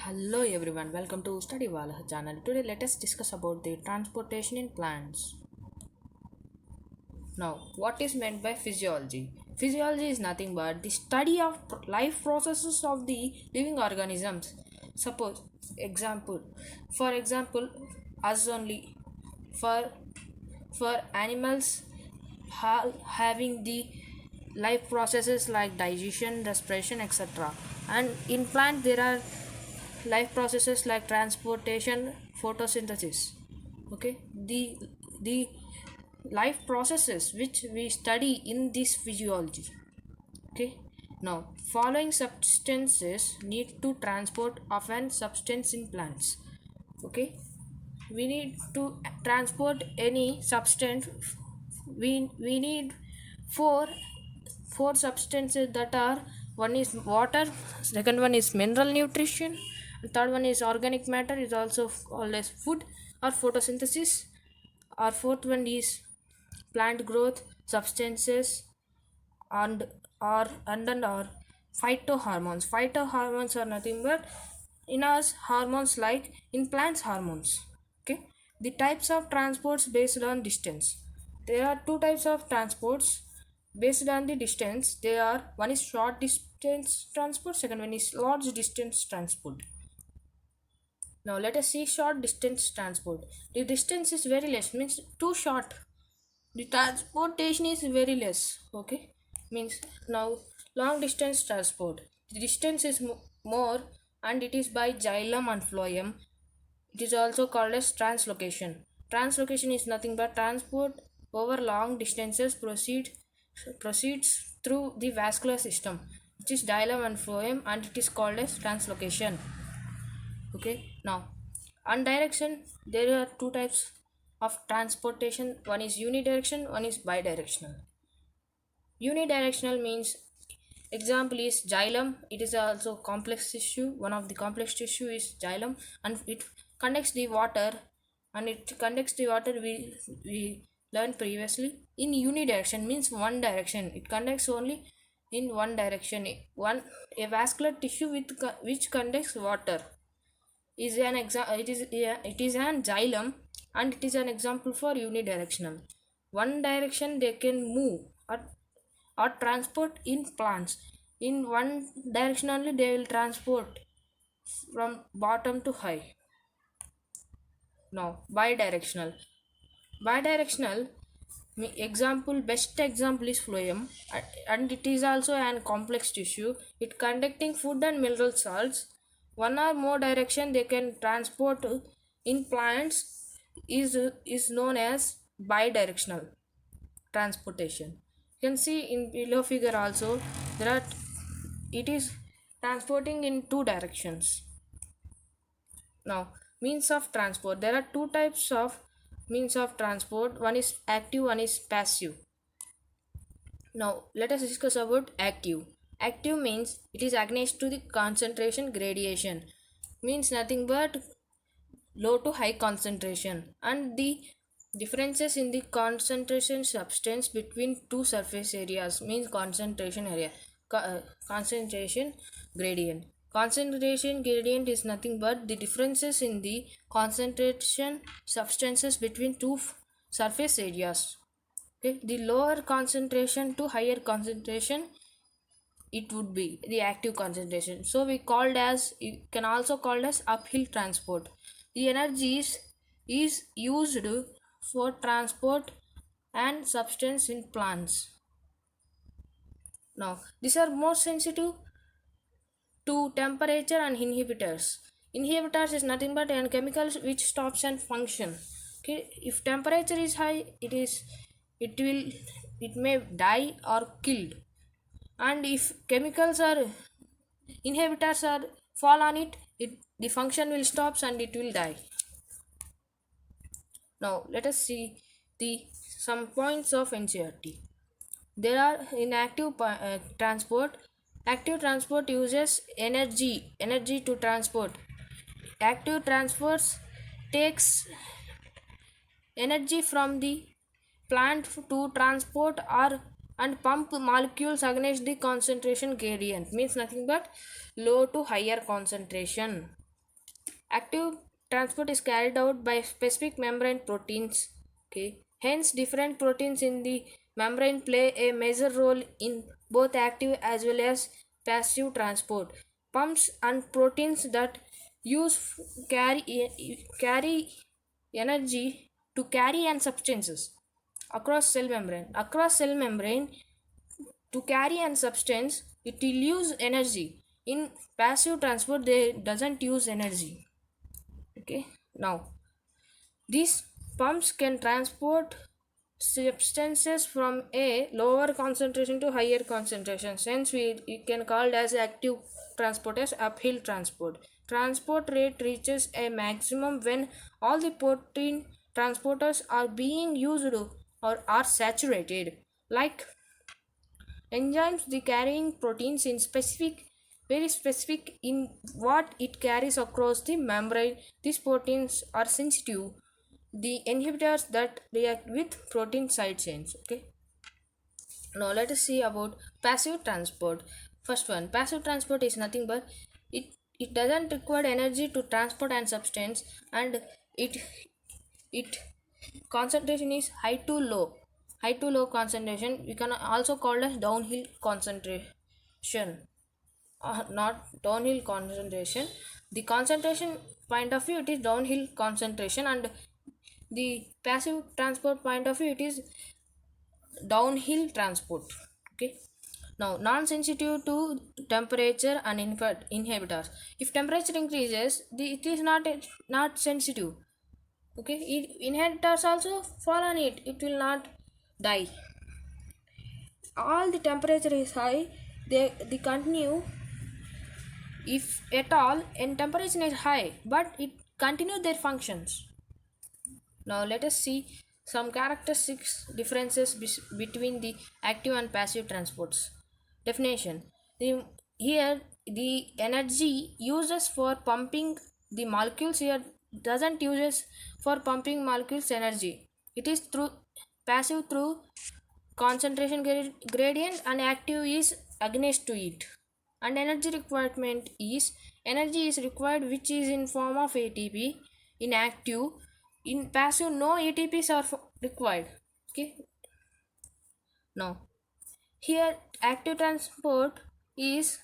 Hello everyone, welcome to Study Wala channel. Today let us discuss about the transportation in plants. Now, what is meant by physiology? Physiology is nothing but the study of life processes of the living organisms. Suppose example, for example, us only for animals having the life processes like digestion, respiration, etc. And in plant there are life processes like transportation, photosynthesis. Okay, the life processes which we study in this physiology. Okay, now following substances need to transport of an substance in plants. Okay, we need to transport any substance. We need four four substances that are: one is water, second one is mineral nutrition, third one is organic matter, is also called as food or photosynthesis, or fourth one is plant growth substances, and then are phytohormones. Phytohormones are nothing but in us hormones like in plants hormones. Okay, the types of transports based on distance. There are two types of transports based on the distance. They are: one is short distance transport, second one is large distance transport. Now let us see short distance transport. The distance is very less, means too short, the transportation is very less. Okay, means now long distance transport, the distance is more, and it is by xylem and phloem. It is also called as translocation. Translocation is nothing but transport over long distances proceeds through the vascular system, which is xylem and phloem, and it is called as translocation. Okay, now on direction, there are two types of transportation. One is unidirectional, one is bidirectional. Unidirectional means, example is xylem. It is also complex tissue. One of the complex tissue is xylem, and it conducts the water, we learned previously. In unidirection means one direction, it conducts only in one direction. One A vascular tissue which conducts water is an it is an xylem, and it is an example for unidirectional. One direction they can move or transport in plants. In one direction only they will transport from bottom to high. Now bidirectional example, best example is phloem, and it is also an complex tissue. It conducting food and mineral salts. One or more direction they can transport in plants is known as bidirectional transportation. You can see in below figure also, there are it is transporting in two directions. Now, means of transport, there are two types of means of transport. One is active, one is passive. Now let us discuss about active. Active means it is against to the concentration gradation, means nothing but low to high concentration, and the differences in the concentration substance between two surface areas means concentration area. Concentration gradient. Concentration gradient is nothing but the differences in the concentration substances between two surface areas. Okay, the lower concentration to higher concentration, it would be the active concentration. So we called as, you can also called as uphill transport. The energy is used for transport and substance in plants. Now these are more sensitive to temperature and inhibitors. Inhibitors is nothing but an chemical which stops and function. Okay, if temperature is high, it will it may die or killed, and if chemicals are inhibitors are fall on it, the function will stops and it will die. Now let us see the some points of NCERT. There are in transport. Active transport uses energy to transport. Active transports takes energy from the plant to transport or and pump molecules against the concentration gradient, means nothing but low to higher concentration. Active transport is carried out by specific membrane proteins. Okay. Hence, different proteins in the membrane play a major role in both active as well as passive transport. Pumps and proteins that use carry energy to carry and substances across cell membrane. Across cell membrane, to carry an substance, it will use energy. In passive transport, they doesn't use energy. Okay. Now, these pumps can transport substances from a lower concentration to higher concentration. Hence, we can call it as active transport as uphill transport. Transport rate reaches a maximum when all the protein transporters are being used or are saturated. Like enzymes, the carrying proteins in very specific in what it carries across the membrane. These proteins are sensitive. The inhibitors that react with protein side chains. Okay. Now let us see about passive transport. First one, passive transport is nothing but it it doesn't require energy to transport an substance, and it it concentration is high to low concentration. We can also call as downhill concentration, not downhill concentration. The concentration point of view, it is downhill concentration, and the passive transport point of view, it is downhill transport. Okay. Now, non-sensitive to temperature and inhibitors. If temperature increases, it is not sensitive. Okay. Inhibitors also fall on it, it will not die. All the temperature is high, they continue. If at all, and temperature is high, but it continue their functions. Now let us see some characteristics differences between the active and passive transports. Definition. Here the energy uses for pumping the molecules here doesn't uses for pumping molecules energy. It is through passive through concentration gradient, and active is against to it. And energy is required which is in form of ATP in active. In passive, no ATPs are required. Okay. Now here active transport is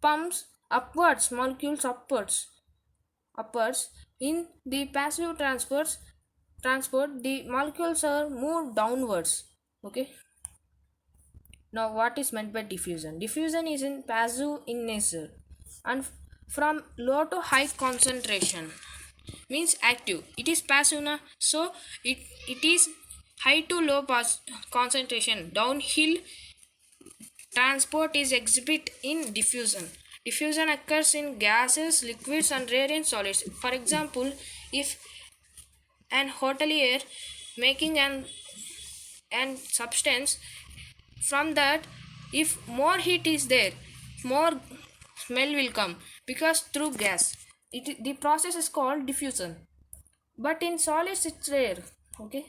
pumps upwards molecules upwards. In the passive transport, the molecules are moved downwards. Okay. Now, what is meant by diffusion? Diffusion is in passive in nature and from low to high concentration means active. It is passive na, so it is high to low concentration. Downhill transport is exhibit in diffusion. Diffusion occurs in gases, liquids, and rare in solids. For example, if an hotelier making an substance, from that, if more heat is there, more smell will come because through gas. The process is called diffusion, but in solids it's rare. Okay.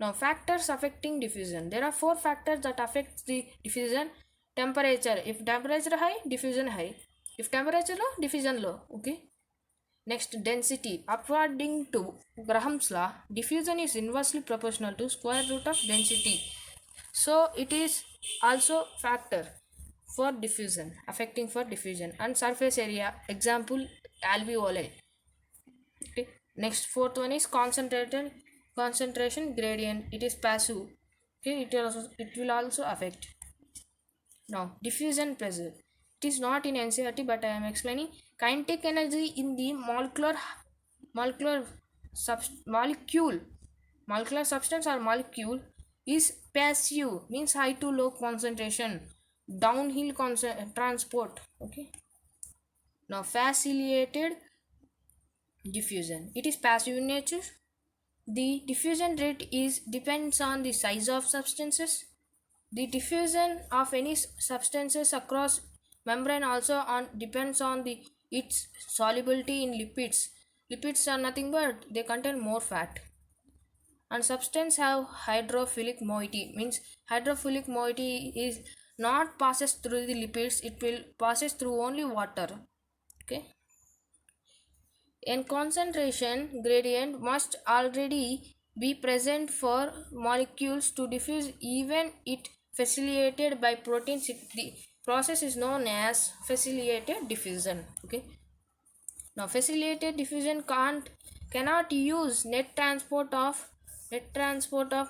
Now, factors affecting diffusion. There are four factors that affect the diffusion. Temperature. If temperature high, diffusion high. If temperature low, diffusion low. Okay. Next, density. According to Graham's law, diffusion is inversely proportional to square root of density. So it is also factor for diffusion, affecting for diffusion. And surface area, example alveoli. Okay. Next, fourth one is concentration gradient. It is passive. Okay, it will also affect. Now, diffusion pressure. It is not in NCERT, but I am explaining. Kinetic energy in the molecular molecular substance or molecule is passive, means high to low concentration, downhill transport. Okay. Now, facilitated diffusion. It is passive in nature. The diffusion rate is depends on the size of substances. The diffusion of any substances across membrane also depends on the its solubility in lipids. Lipids are nothing but they contain more fat. And substance have hydrophilic moiety, means hydrophilic moiety is not passes through the lipids, it will passes through only water. Okay. A concentration gradient must already be present for molecules to diffuse, even it facilitated by proteins. The process is known as facilitated diffusion. Okay. Now facilitated diffusion cannot use net transport of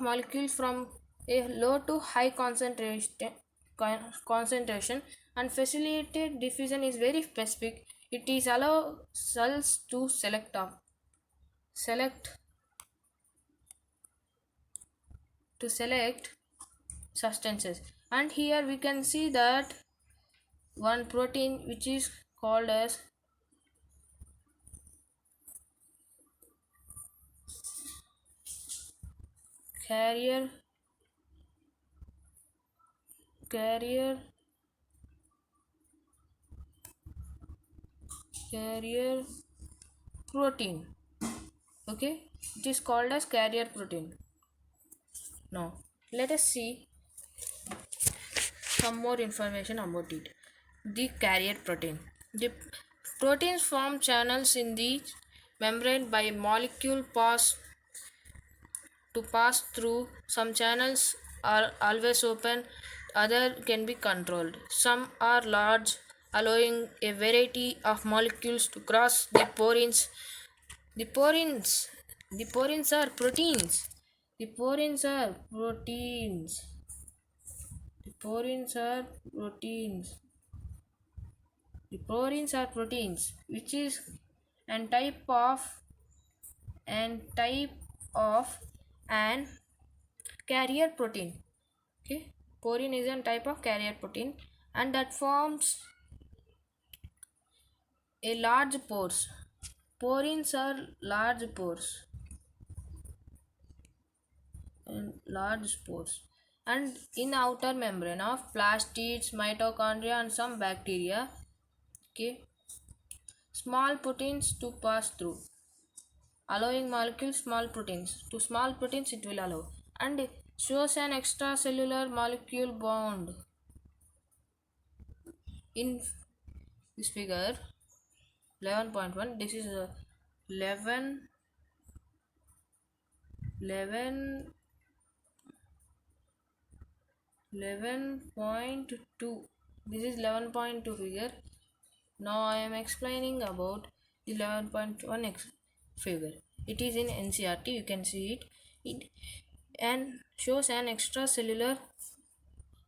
molecules from a low to high concentration, and facilitated diffusion is very specific. It is allow cells to select select substances. And here we can see that one protein which is called as carrier carrier carrier protein. Okay, it is called as carrier protein. Now let us see some more information about it. The carrier protein. The proteins form channels in the membrane by molecule pass through. Some channels are always open, other can be controlled. Some are large, allowing a variety of molecules to cross the porins. The porins, the porins are proteins. The porins are proteins. The porins are proteins. The porins are proteins, which is an type of an carrier protein. Okay, porin is a type of carrier protein, and that forms a large pores. Porins are large pores and large pores, and in outer membrane of plastids, mitochondria, and some bacteria. Okay, small proteins to pass through, allowing molecules small proteins it will allow, and shows an extracellular molecule bond. In this figure 11.1, this is 11 11 11.2. This is 11.2 figure. Now I am explaining about the 11.1 figure. It is in NCRT, you can see it. It and shows an extracellular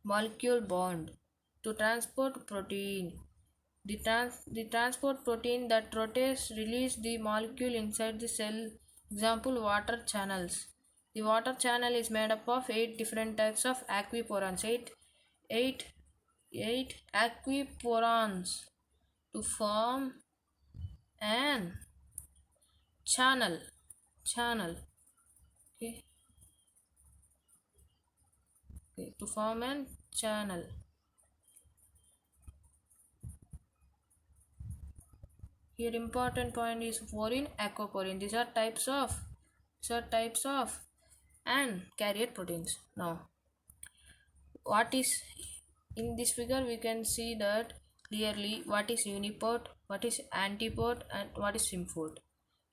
molecule bond to transport protein. The transport protein that rotates release the molecule inside the cell. Example, water channels. The water channel is made up of 8 different types of aquiporans. 8 aquiporans to form an channel. Okay, to form an channel. Here important point is porine, aquaporine. These are types of and carrier proteins. Now what is in this figure we can see that clearly what is uniport, what is antiport, and what is symport.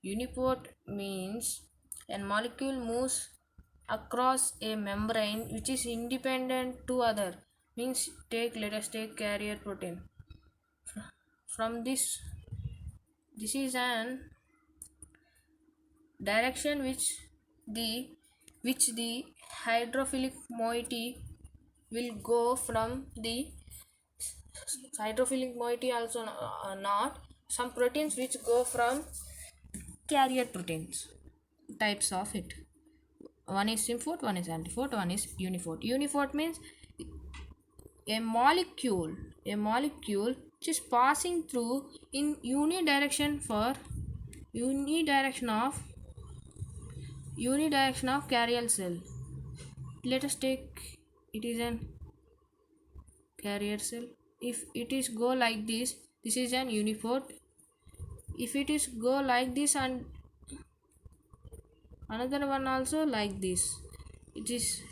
Uniport means a molecule moves across a membrane which is independent to other. Means let us take carrier protein. From this is an direction which the hydrophilic moiety will go from the hydrophilic moiety also not some proteins which go from carrier proteins types of it. One is symport, one is antiport, one is uniport. Uniport means a molecule which is passing through in unidirection of carrier cell. Let us take it is an carrier cell. If it is go like this is an uniport. If it is go like this and another one also like this, it is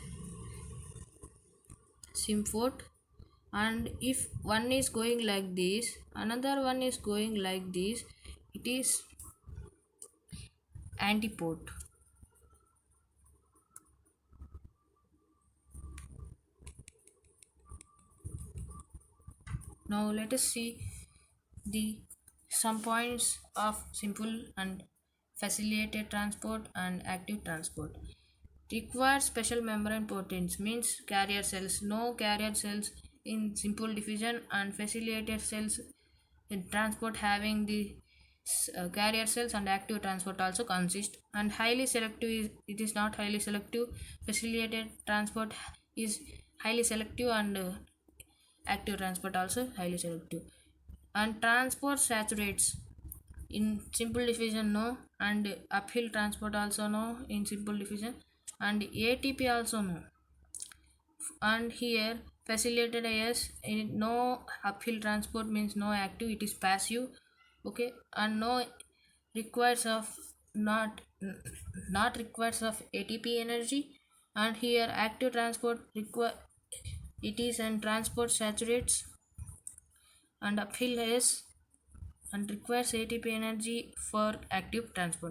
symport. And if one is going like this, another one is going like this, it is antipode. Now let us see the some points of simple and facilitated transport and active transport. Requires special membrane proteins means carrier cells. No carrier cells in simple diffusion and facilitated cells in transport having the carrier cells and active transport also consist. And highly selective it is not highly selective. Facilitated transport is highly selective and active transport also highly selective. And transport saturates in simple diffusion no, and uphill transport also no in simple diffusion, and ATP also no. And here facilitated as in no uphill transport means no active, it is passive. Okay, and no requires of not not requires of ATP energy. And here active transport require it is and transport saturates and uphill is and requires ATP energy for active transport.